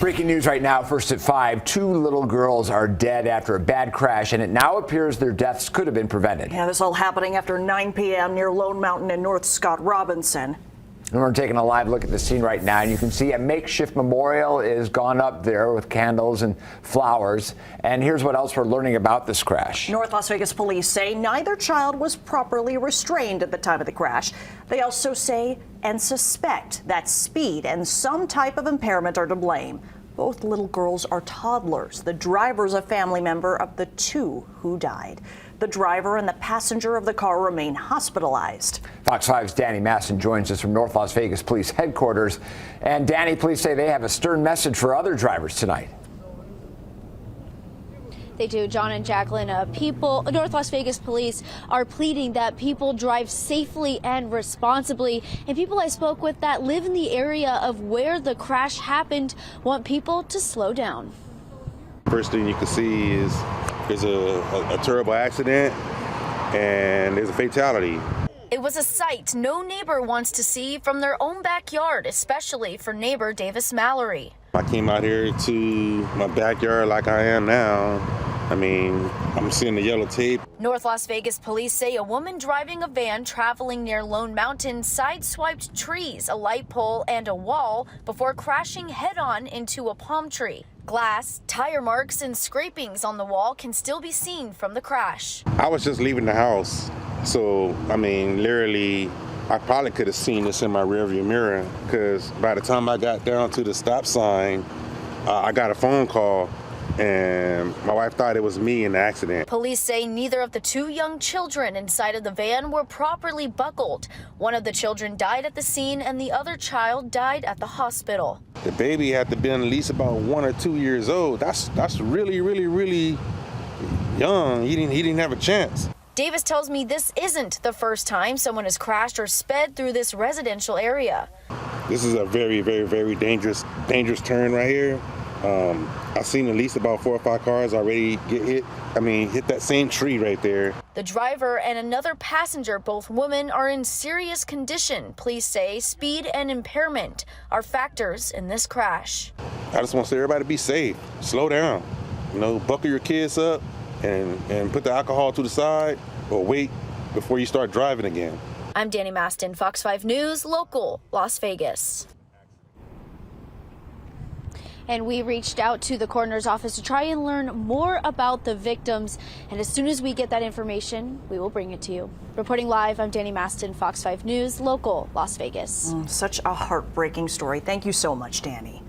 Breaking news right now, first at 5. 2 little girls are dead after a bad crash, and it now appears their deaths could have been prevented. Yeah, this all happening after 9 p.m. near Lone Mountain in North Scott Robinson. And we're taking a live look at the scene right now, and you can see a makeshift memorial is gone up there with candles and flowers. And here's what else we're learning about this crash. North Las Vegas police say neither child was properly restrained at the time of the crash. They also say and suspect that speed and some type of impairment are to blame. Both little girls are toddlers. The driver's a family member of the 2 who died. The driver and the passenger of the car remain hospitalized. Fox 5's Danny Maston joins us from North Las Vegas Police Headquarters. And Danny, police say they have a stern message for other drivers tonight. They do, John and Jacqueline. North Las Vegas police are pleading that people drive safely and responsibly. And people I spoke with that live in the area of where the crash happened want people to slow down. First thing you can see is there's a terrible accident and there's a fatality. It was a sight no neighbor wants to see from their own backyard, especially for neighbor Davis Mallory. I came out here to my backyard like I am now. I mean, I'm seeing the yellow tape. North Las Vegas police say a woman driving a van traveling near Lone Mountain sideswiped trees, a light pole, and a wall before crashing head-on into a palm tree. Glass, tire marks, and scrapings on the wall can still be seen from the crash. I was just leaving the house, so, I mean, literally, I probably could have seen this in my rearview mirror, because by the time I got down to the stop sign, I got a phone call, and my wife thought it was me in the accident. Police say neither of the 2 young children inside of the van were properly buckled. One of the children died at the scene, and the other child died at the hospital. The baby had to be at least about 1 or 2 years old. That's really, really, really young. He didn't have a chance. Davis tells me this isn't the first time someone has crashed or sped through this residential area. This is a very, very, very dangerous turn right here. I've seen at least about 4 or 5 cars already get hit. Hit that same tree right there. The driver and another passenger, both women, are in serious condition. Police say speed and impairment are factors in this crash. I just want to say everybody be safe. Slow down. Buckle your kids up and put the alcohol to the side or wait before you start driving again. I'm Danny Maston, Fox 5 News, local, Las Vegas. And we reached out to the coroner's office to try and learn more about the victims. And as soon as we get that information, we will bring it to you. Reporting live, I'm Danny Maston, Fox 5 News, local, Las Vegas. Such a heartbreaking story. Thank you so much, Danny.